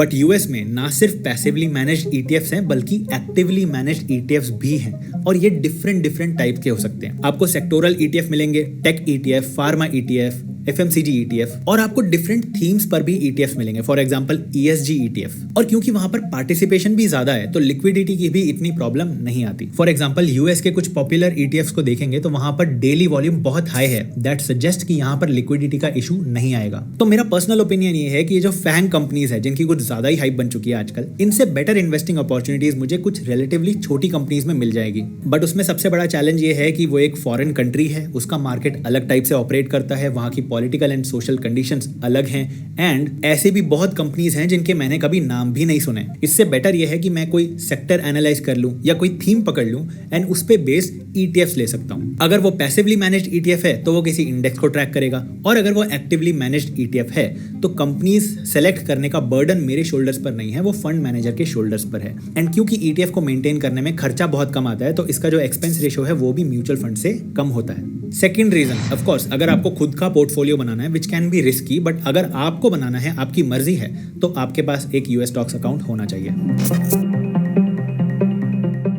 But US में ना सिर्फ पैसिवली मैनेज्ड ईटीएफ्स हैं बल्कि एक्टिवली मैनेज्ड ईटीएफ्स भी हैं और ये डिफरेंट टाइप के हो सकते हैं। आपको सेक्टोरल ईटीएफ मिलेंगे, tech ETF, pharma ETF, FMCG ETF और आपको डिफरेंट थीम्स पर भी ईटीएफ मिलेंगे, फॉर एग्जांपल ईएसजी ईटीएफ। और क्योंकि वहां पर पार्टिसिपेशन भी ज्यादा है तो लिक्विडिटी की भी इतनी प्रॉब्लम नहीं आती। फॉर एग्जांपल यूएस के कुछ पॉपुलर ईटीएफ्स को देखेंगे तो वहां पर डेली वॉल्यूम बहुत हाई है, दैट सजेस्ट कि यहाँ पर लिक्विडिटी का इशू नहीं आएगा। तो मेरा पर्सनल ओपिनियन ये है कि ये जो फैंग कंपनीज है जिनकी कुछ ज्यादा ही हाइप बन चुकी है आजकल, इनसे बेटर इन्वेस्टिंग अपॉर्चुनिटीज मुझे कुछ रिलेटिवली छोटी कंपनीज में मिल जाएगी। बट उसमें सबसे बड़ा चैलेंज ये है कि वो एक फॉरेन कंट्री है, उसका मार्केट अलग टाइप से ऑपरेट करता है, वहां की पॉलिटिकल एंड सोशल कंडीशंस अलग हैं एंड ऐसे भी बहुत कंपनीज हैं जिनके मैंने कभी नाम भी नहीं सुने। इससे बेटर यह है कि मैं कोई सेक्टर एनालाइज कर लूं या कोई थीम पकड़ लूं एंड उस पे बेस्ड ईटीएफ्स ले सकता हूं। अगर वो पैसिवली मैनेज्ड ईटीएफ है तो वो किसी इंडेक्स को ट्रैक करेगा और अगर वो एक्टिवली मैनेज्ड ईटीएफ है तो कंपनीज सेलेक्ट करने का बर्डन मेरे शोल्डर्स पर नहीं है, वो फंड मैनेजर के शोल्डर्स पर है। एंड क्योंकि ईटीएफ को मेंटेन करने में खर्चा बहुत कम आता है तो इसका जो एक्सपेंस रेशियो है वो भी म्यूचुअल फंड से कम होता है। सेकंड रीजन, ऑफ कोर्स अगर आपको खुद का पोर्टफोलियो बनाना है विच कैन बी रिस्की, बट अगर आपको बनाना है, आपकी मर्जी है, तो आपके पास एक यूएस स्टॉक्स अकाउंट होना चाहिए।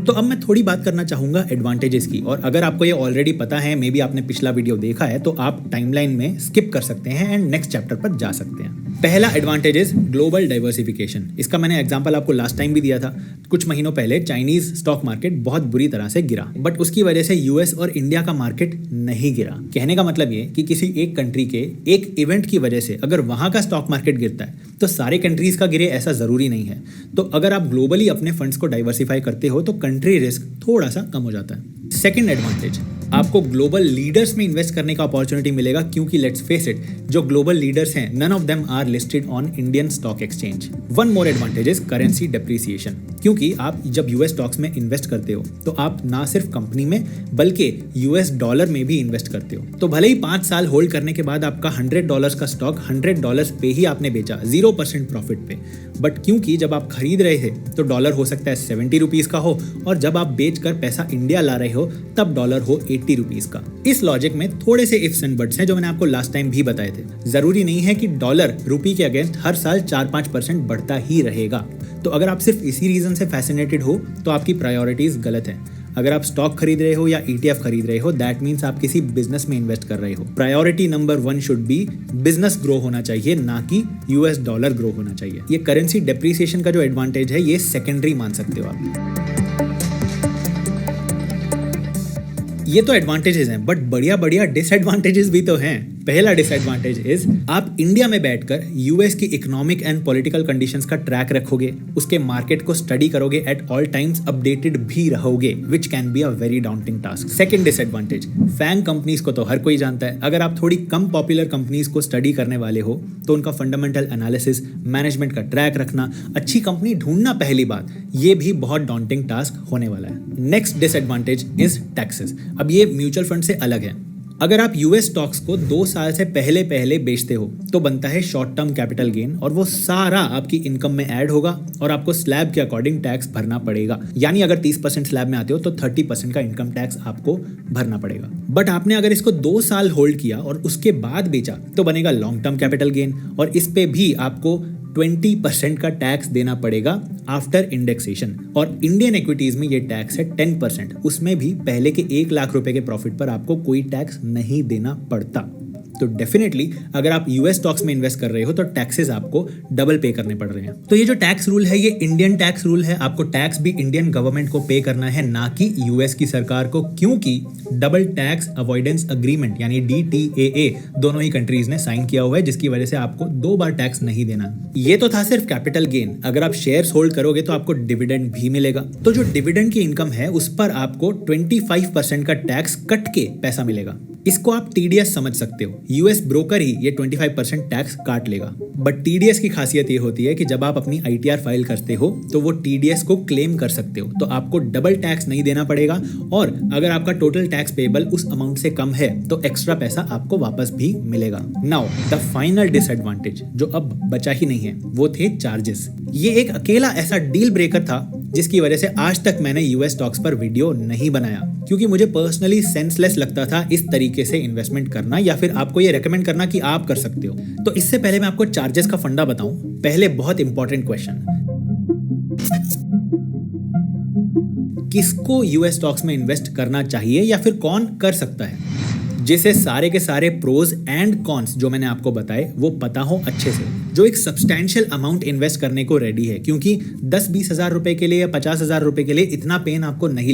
तो अब मैं थोड़ी बात करना चाहूंगा एडवांटेजेस की, और अगर आपको ये ऑलरेडी पता है, मे बी आपने पिछला वीडियो देखा है, तो आप टाइमलाइन में स्किप कर सकते हैं एंड नेक्स्ट चैप्टर पर जा सकते हैं। पहला एडवांटेज इज ग्लोबल डाइवर्सिफिकेशन। इसका मैंने एग्जांपल आपको लास्ट टाइम भी दिया था। कुछ महीनों पहले चाइनीज स्टॉक मार्केट बहुत बुरी तरह से गिरा, बट उसकी वजह से यूएस और इंडिया का मार्केट नहीं गिरा। कहने का मतलब ये कि किसी एक कंट्री के एक इवेंट की वजह से अगर वहां का स्टॉक मार्केट गिरता है तो सारे कंट्रीज का गिरे ऐसा जरूरी नहीं है। तो अगर आप ग्लोबली अपने फंड्स को डाइवर्सिफाई करते हो तो कंट्री रिस्क थोड़ा सा कम हो जाता है। सेकेंड एडवांटेज, आपको ग्लोबल लीडर्स में इन्वेस्ट करने का अपॉर्चुनिटी मिलेगा, क्योंकि लेट्स फेस इट, जो ग्लोबल लीडर्स हैं none of them are listed on Indian stock exchange. One more advantage is currency depreciation, क्योंकि आप जब यूएस स्टॉक्स में इन्वेस्ट करते हो तो आप ना सिर्फ कंपनी में बल्कि यूएस डॉलर में भी इन्वेस्ट करते हो। तो भले ही 5 साल होल्ड करने के बाद आपका $100 का स्टॉक $100 पे ही आपने बेचा 0% प्रॉफिट पे, बट क्योंकि जब आप खरीद रहे थे तो डॉलर हो सकता है 70 रुपीज का हो और जब आप बेचकर पैसा इंडिया ला रहे हो तब डॉलर हो 80 रुपीज का। इस लॉजिक में थोड़े से इफ्स एंड बट्स हैं जो मैंने आपको लास्ट टाइम भी बताए थे। जरूरी नहीं है कि डॉलर रुपी के अगेंस्ट हर साल 4-5% बढ़ता ही रहेगा। तो अगर आप सिर्फ इसी रीजन से फैसिनेटेड हो तो आपकी प्रायोरिटीज गलत है। अगर आप स्टॉक खरीद रहे हो या ईटीएफ खरीद रहे हो, दैट मीन्स आप किसी बिजनेस में इन्वेस्ट कर रहे हो। Priority number 1 should be business grow होना चाहिए, ना कि यूएस डॉलर ग्रो होना चाहिए। ये करेंसी डेप्रिसिएशन का जो एडवांटेज है ये सेकेंडरी मान सकते हो आप। ये तो एडवांटेजेस हैं, बट बढ़िया डिसएडवांटेजेस भी तो हैं। पहला डिसएडवांटेज इज आप इंडिया में बैठकर यूएस की इकोनॉमिक एंड पॉलिटिकल कंडीशंस का ट्रैक रखोगे, उसके मार्केट को स्टडी करोगे, एट ऑल टाइम्स अपडेटेड भी रहोगे, which can be a very daunting task. Second disadvantage, FAANG companies को तो हर कोई जानता है। अगर आप थोड़ी कम पॉपुलर कंपनीज को स्टडी करने वाले हो तो उनका फंडामेंटल एनालिसिस, मैनेजमेंट का ट्रैक रखना, अच्छी कंपनी ढूंढना, पहली बात ये भी बहुत डाउंटिंग टास्क होने वाला है। Next disadvantage is taxes. अब ये म्यूचुअल फंड से अलग है। अगर आप यूएस स्टॉक्स को 2 साल से पहले बेचते हो तो बनता है शॉर्ट टर्म कैपिटल गेन, और वो सारा आपकी इनकम में ऐड होगा और आपको स्लैब के अकॉर्डिंग टैक्स भरना पड़ेगा। यानी अगर 30% स्लैब में आते हो तो 30% का इनकम टैक्स आपको भरना पड़ेगा। बट आपने अगर इसको 2 साल होल्ड किया और उसके बाद बेचा तो बनेगा लॉन्ग टर्म कैपिटल गेन, और इस पे भी आपको 20% का टैक्स देना पड़ेगा आफ्टर इंडेक्सेशन। और इंडियन इक्विटीज में ये टैक्स है 10%, उसमें भी पहले के 1 लाख रुपए के प्रॉफिट पर आपको कोई टैक्स नहीं देना पड़ता। तो डेफिनेटली अगर आप यूएस स्टॉक्स में इन्वेस्ट कर रहे हो तो टैक्सेस आपको डबल पे करने पड़ रहे हैं। तो ये जो टैक्स रूल है ये इंडियन टैक्स रूल है, आपको टैक्स भी इंडियन गवर्नमेंट को पे करना है, ना कि यूएस की सरकार को, क्योंकि डबल टैक्स अवॉइडेंस अग्रीमेंट यानी DTAA दोनों ही कंट्रीज ने साइन किया हुआ है, जिसकी वजह से आपको 2 बार टैक्स नहीं देना। ये तो था सिर्फ कैपिटल गेन। अगर आप शेयर्स होल्ड करोगे तो आपको डिविडेंड भी मिलेगा। तो जो डिविडेंड की इनकम है उस पर आपको 25% का टैक्स कट के पैसा मिलेगा। इसको आप टीडीएस समझ सकते हो। यूएस ब्रोकर ही ये 25% टैक्स काट लेगा। बट टीडीएस की खासियत ये होती है कि जब आप अपनी आईटीआर फाइल करते हो तो वो टीडीएस को क्लेम कर सकते हो, तो आपको डबल टैक्स नहीं देना पड़ेगा, और अगर आपका टोटल टैक्स पेबल उस अमाउंट से कम है तो एक्स्ट्रा पैसा आपको वापस भी मिलेगा। नाउ द फाइनल डिसएडवांटेज जो अब बचा ही नहीं है वो थे चार्जेस। ये एक अकेला ऐसा डील ब्रेकर था जिसकी वजह से आज तक मैंने यूएस स्टॉक्स पर वीडियो नहीं बनाया, क्योंकि मुझे पर्सनली सेंसलेस लगता था इस तरीके से इन्वेस्टमेंट करना या फिर आपको ये रेकमेंड करना कि आप कर सकते हो। तो इससे पहले मैं आपको चार्जेस का फंडा बताऊं, पहले बहुत इंपॉर्टेंट क्वेश्चन, किसको यूएस स्टॉक्स में इन्वेस्ट करना चाहिए या फिर कौन कर सकता है, जिसे सारे के सारे प्रोज एंड कॉन्स जो मैंने आपको बताए वो पता हो अच्छे से, जो एक सब्सटैंशियल अमाउंट इन्वेस्ट करने को रेडी है, क्योंकि 10-20 हज़ार रुपए के लिए या 50 हज़ार रुपए के लिए इतना पेन आपको नहीं